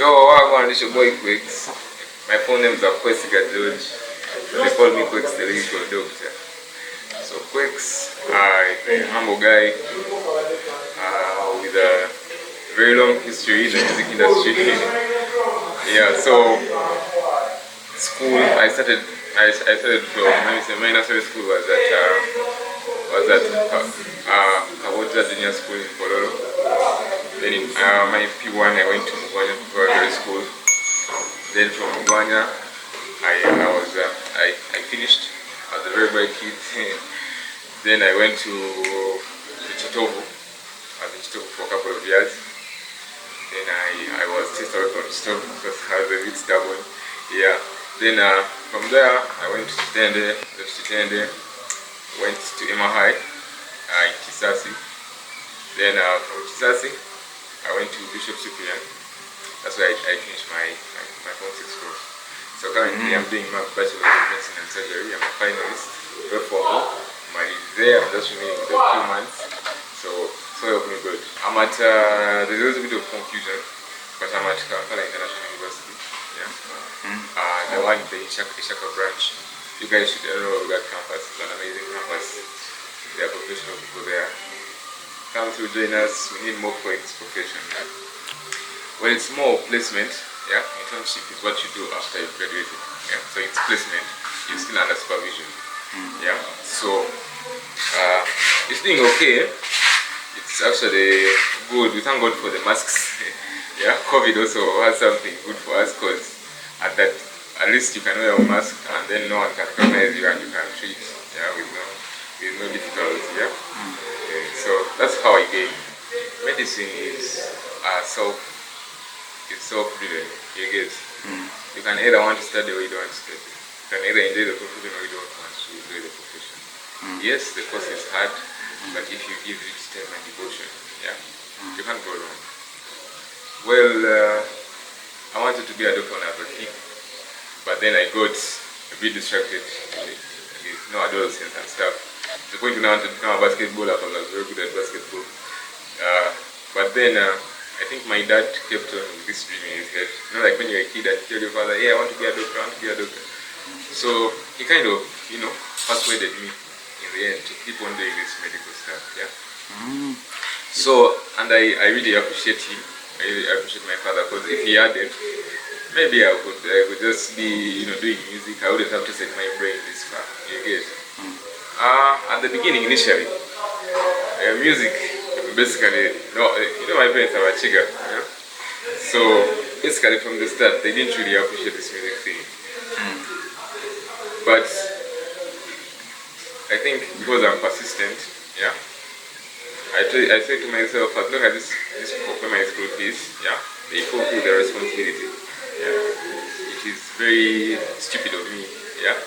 Yo, welcome, this your boy Quex. My phone names are Kwesiga George. They call me Quex the Lyrical Doctor. So Quex, a humble guy with a very long history in the music industry. Yeah, so school, I started from, let me say, my nursery school was at Kampala Junior School in Pololo. Then in my P1 I went to Mujuni Primary School. Then from Mujuni I finished as a very bright kid. Then I went to Chitovu. I was in Chitovu for a couple of years. Then I was chased away from Chitovu because I was a bit stubborn. Yeah. Then from there I went to Tende, went to Emma High in Kisasi. Then from Kisasi I went to Bishop Cyprian. That's where I finished my Form 6 course. So currently I'm doing my Bachelor of Medicine and Surgery. I'm a finalist. Therefore, there I'm just remaining with a few months. So help me good. I'm at there's a bit of confusion, but I'm at Kampala International University. Yeah. The one in the Ishaka branch. You guys should know that campus. It's an amazing campus. There are professional people there. Come through, join us. We need more for this profession. Yeah? When it's more placement, yeah, internship is what you do after you graduated. Yeah, so it's placement. You're still under supervision. Yeah, so it's doing okay. It's actually good. We thank God for the masks. Yeah, COVID also has something good for us because at least you can wear a mask and then no one can recognize you and you can treat. Yeah, with no difficulty. Yeah. So that's how I gain. Medicine is self-driven. You get. You can either want to study or you don't want to study. You can either enjoy the profession or you don't want to enjoy the profession. Yes, the course is hard, but if you give it time and devotion, yeah, you can't go wrong. Well, I wanted to be a doctor when I was a kid, but then I got a bit distracted with adolescence and stuff. The point when I wanted to become a basketballer, I was very good at basketball. But then I think my dad kept on with this dream in his head. You know, like when you're a kid and you tell your father, "Hey, I want to be a doctor, I want to be a doctor." So he kind of, persuaded me in the end to keep on doing this medical stuff. Yeah. So, and I really appreciate him. I really appreciate my father because if he hadn't, maybe I could just be, doing music. I wouldn't have to set my brain this far. You get. At the beginning, initially, music, basically, my parents are a chiga, so basically from the start, they didn't really appreciate this music thing. But I think because I'm persistent, yeah, I say to myself, as long as this people pay my school fees, yeah, they fulfill their responsibility. Yeah, it is very stupid of me, yeah.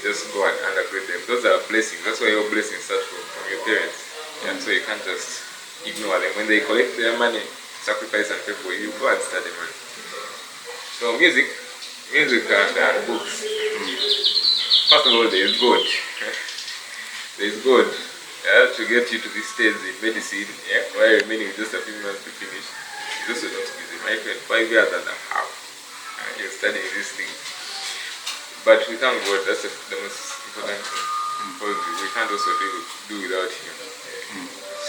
Just go and undergrade them. Those are blessings. That's why your blessings start from your parents. Yeah, so you can't just ignore them. When they collect their money, sacrifice and pay for you, go and study, man. So music and books. First of all, there is God. There is God. To get you to this stage in medicine, yeah, while remaining with just a few months to finish, it's also not easy. My friend, 5 years and a half, and you're studying this thing. But we thank God, that's the most important thing. Because we can't also do without Him.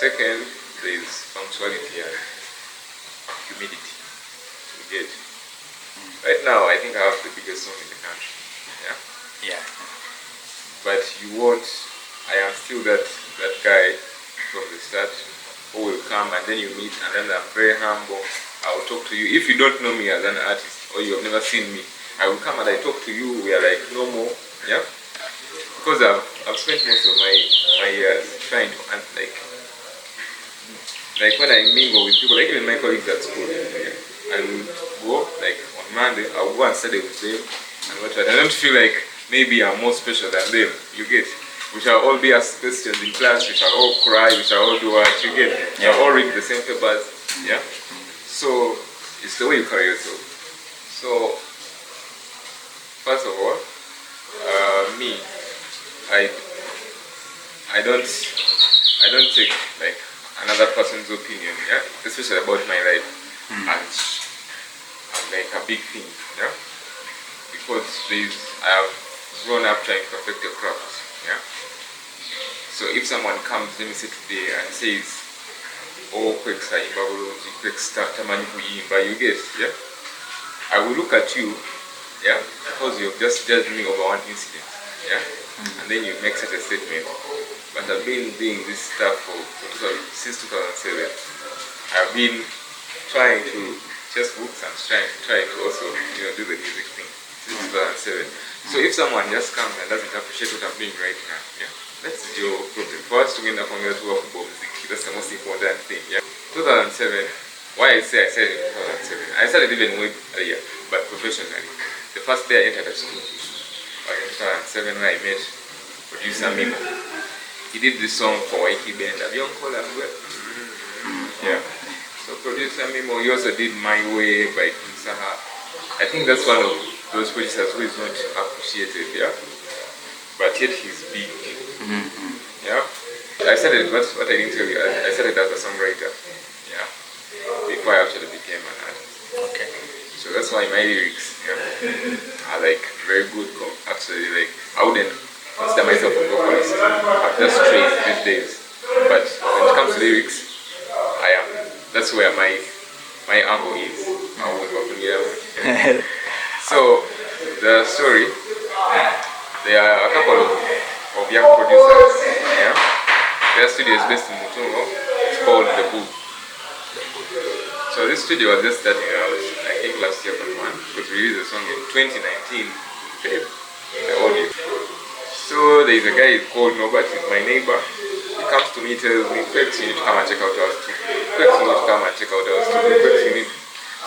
Second, there is punctuality and humility to get. Right now, I think I have the biggest song in the country. Yeah. But I am still that guy from the start who will come and then you meet and then I'm very humble. I will talk to you. If you don't know me as an artist or you have never seen me, I will come and I talk to you. We are like normal, yeah. Because I've spent most of my years trying to like when I mingle with people, like even my colleagues at school, yeah, I would go like on Monday. I would go and study with them and what. I don't feel like maybe I'm more special than them. You get? We shall all be asked questions in class. We shall all cry. We shall all do what you get. We shall all read the same papers. Yeah. So it's the way you carry yourself. So. First of all, me, I don't take like another person's opinion, yeah, especially about my life, and like a big thing, yeah, because I have grown up trying to perfect the craft, yeah. So if someone comes, let me say today, and says, "Oh, Quex tamanyi kuyimba," you get, yeah, I will look at you, yeah, because you've just judged me over one incident, yeah, and then you make such a statement. But I've been doing this stuff since 2007. I've been trying to chase books and trying to also, do the music thing since 2007. So if someone just comes and doesn't appreciate what I'm doing right now, yeah, that's your problem. For us to get up on your tour of music, that's the most important thing, yeah. 2007, why I started in 2007, I started even way earlier, but professionally. The first day I entered the school was in 2007 when I met producer Mimo. He did this song for Waiki Band, yeah. So producer Mimo, he also did My Way by King Saha. I think that's one of those producers who is not appreciated, yeah. But yet he's big, yeah. I started, what I didn't tell you, I started as a songwriter, yeah, before I actually became an artist. Okay. So that's why my lyrics, are like very good. Actually, like I wouldn't consider myself a vocalist. I'm just trained these days. But when it comes to lyrics, I am. That's where my angle is. So the story, there are a couple of young producers. Yeah, their studio is based in Mutungo. It's called The Boo. So this studio was just starting out, I think last year, but because we released the song in 2019, the audio. So there is a guy called Norbert, he's my neighbor. He comes to me, tells me, Quex, you need to come and check out our studio. Quex, you need to come and check out our studio. Quex, you need.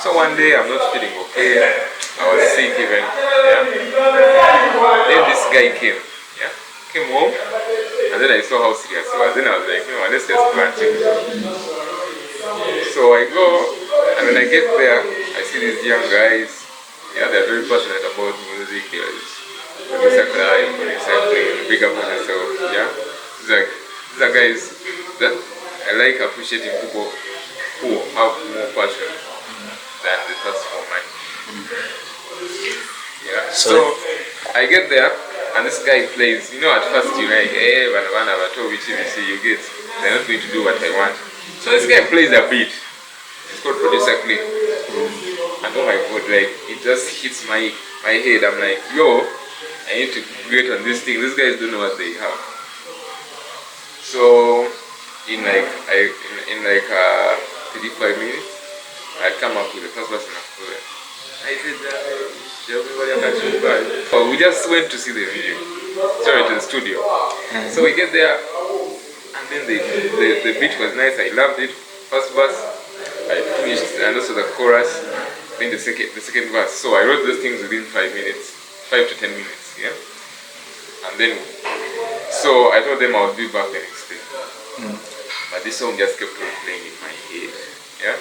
So one day I'm not feeling okay. I was sick even. Yeah. Then this guy came. Yeah. Came home, and then I saw how serious he was. Then I was like, let's just go and check it out. So I go, and when I get there, I see these young guys. Yeah, they're very passionate about music. They're producer cry, producer playing, big up on yourself. Yeah, these are guys that I like appreciating people who have more passion than the thirst for money. Yeah. So I get there, and this guy plays. At first you're like, hey, you get. They're not going to do what I want. So this guy plays a beat. It's called Producer Clip. And oh my god, like it just hits my head. I'm like, yo, I need to create on this thing. These guys don't know what they have. So in like 35 minutes, I come up with the first version of it. I said, Kachumbali. So we just went to see the video. Sorry, to the studio. So we get there. And then the beat was nice, I loved it. First verse, I finished, and also the chorus, then the second verse. So I wrote those things within 5 minutes, 5 to 10 minutes, yeah? And then, so I told them I would be back the next day. But this song just kept on playing in my head, yeah?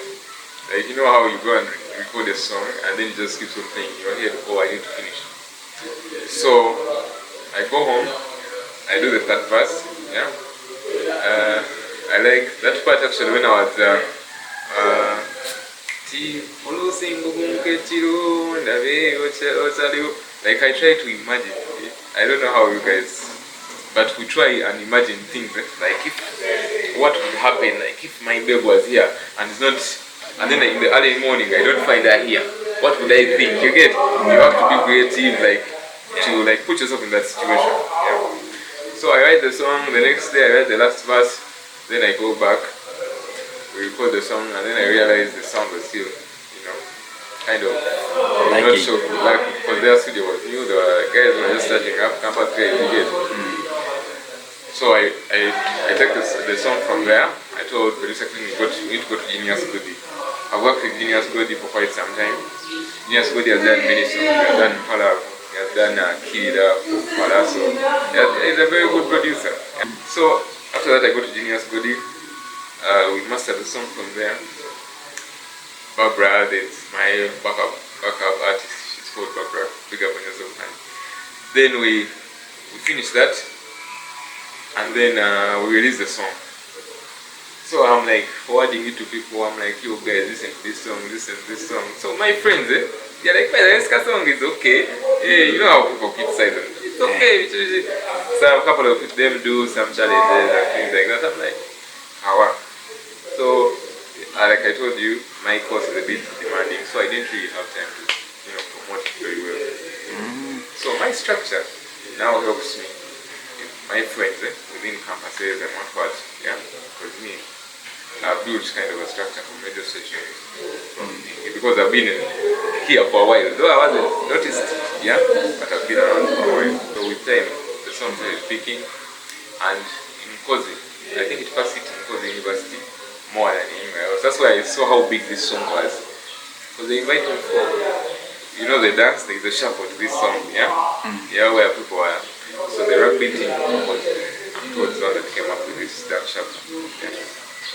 Like, you know how you go and record a song, and then it just keeps on playing in your head, oh, I need to finish. So, I go home, I do the third verse, yeah? I like that part actually when I was like I try to imagine. I don't know how you guys, but we try and imagine things like what would happen, like if my babe was here and it's not, and then in the early morning I don't find her here. What would I think? You get? You have to be creative, like to put yourself in that situation. Yeah. So I write the song, the next day I write the last verse, then I go back, we record the song, and then I realize the sound was still, kind of not so good, because their studio was new, the guys were just starting up, campus guys, you get. So I took the song from there. I told producer we need to go to Genius Goody. I've worked with Genius Goody for quite some time. Genius Goody has done many songs, he has done Pala, he has done Kida, Palaso. He's a very good producer. So after that I go to Genius Goody. We mastered the song from there. Barbara, that's my backup artist. She's called Barbara. Big up on yourself. Then we finish that, and then we release the song. So I'm like forwarding it to people. I'm like, yo guys, listen to this song, listen to this song. So my friends, They're like, man, this song is okay. Hey, you know how people criticize them. It's okay. So a couple of them do some challenges and things like that. I'm like, how? So, like I told you, my course is a bit demanding, so I didn't really have time to, promote it very well. So my structure now helps me. My friends within campuses and what, because me, I've built kind of a structure from radio stations because I've been here for a while. Though I wasn't noticed, but I've been around for a while. So with time, the songs are speaking, and in Kozi, I think it first hit in Kozi University more than anywhere else. That's why I saw how big this song was. Because they invited me for, the dance, there's a shuffle to this song, where people are. So the rugby team was the one that came up with this dance shuffle.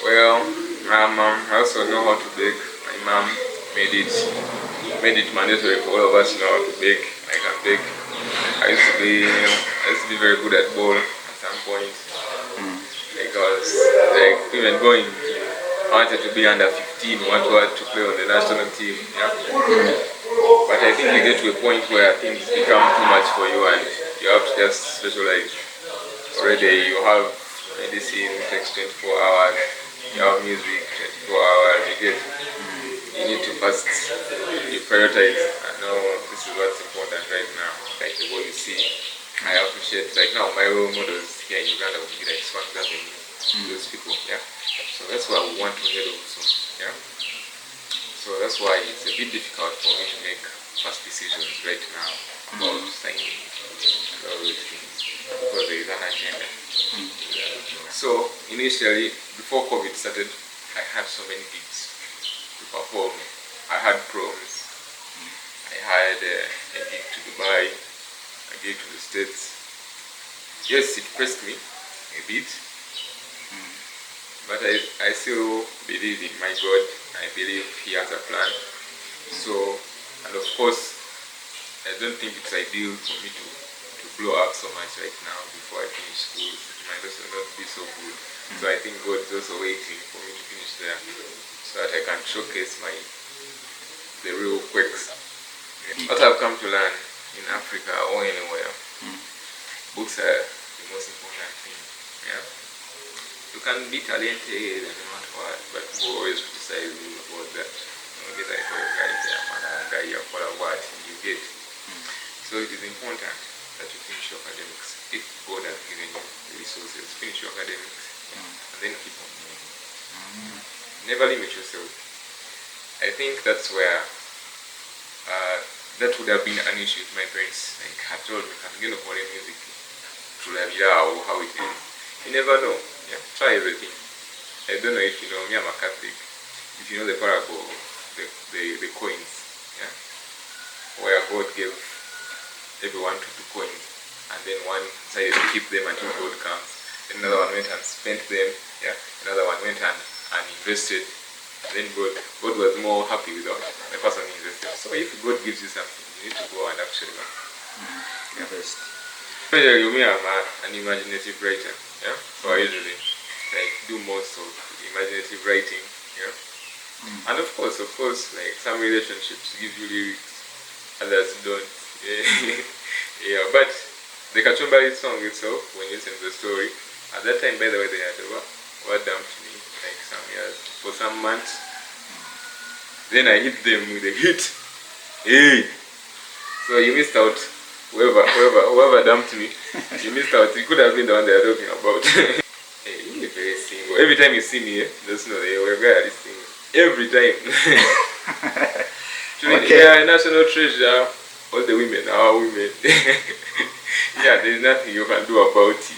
Well, I also know how to bake. My mom made it mandatory for all of us to know how to bake. I can bake. I used to be very good at ball at some point. Because even going, I wanted to be under 15, wanted to play on the national team. But I think you get to a point where things become too much for you and you have to just specialize. Already you have medicine, it takes 24 hours. You have music, 24 hours, you need to first, you prioritize, and know this is what's important right now, like the way you see. I appreciate, like now my role models here in Uganda would be like Swag Gavin, those people, So that's why we want to hear also, So that's why it's a bit difficult for me to make fast decisions right now about signing and all those things, because there is an agenda. So initially, before COVID started, I had so many gigs to perform. I had proms. I had a gig to Dubai, a gig to the States. Yes, it pressed me a bit, but I still believe in my God. I believe He has a plan. So, and of course, I don't think it's ideal for me to blow up so much right now before I finish school. It might also not be so good. So I think God is also waiting for me to finish there so that I can showcase the real Quex. What I've come to learn in Africa or anywhere, books are the most important thing. You can be talented and what, but people always criticize you about that. You get. So it is important that you finish your academics. If God has given you the resources, finish your academics and then keep on moving. Never limit yourself. I think that's where that would have been an issue if my parents had told me, I'm going to call music to how it is. You never know. Try everything. I don't know if you know me, I'm a Catholic. If you know the parable of the coins, where God gave everyone 2 coins, and then one decided to keep them until God comes. Then another one went and spent them, another one went and invested. And then God was more happy with the person who invested. So if God gives you something, you need to go and actually invest. Especially me, I'm an imaginative writer, so I usually do most of imaginative writing, And of course, like some relationships give you lyrics, others don't. But the Kachumbali song itself, when you listen to the story, at that time, by the way, they had were dumped me like some years for some months. Then I hit them with a hit. Hey! So you missed out. Whoever dumped me, you missed out. You could have been the one they are talking about. Hey, you're very single. Every time you see me, just know they were very single. Every time. They are a national treasure. All the women are women. There's nothing you can do about it.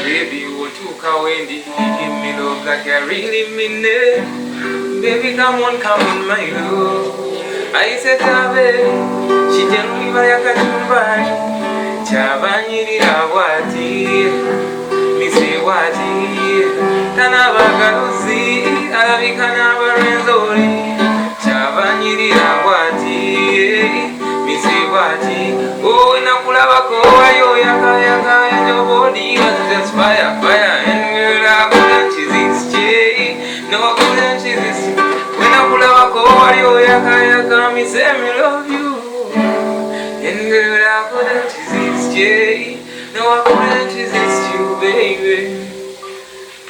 Baby, what you can win, give me love like I really mean it. Baby, come on, my love. I said, she tell me why I can't buy. Chavani, me say, what is Tanabagalusi, Avikana Renzori. Chavani, me say, what is oh, in a Kulabako, Yaka, and your body was just fire, and we'll have good and cheese. No good and cheese. kaya kami say me love you. And girl, I couldn't resist you. No, I couldn't resist you, baby.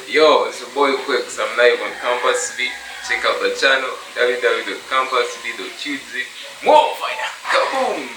Yo, it's your boy Quex. I'm live on Campus B. Check out the channel www.campusb.tz. More fire! Kaboom!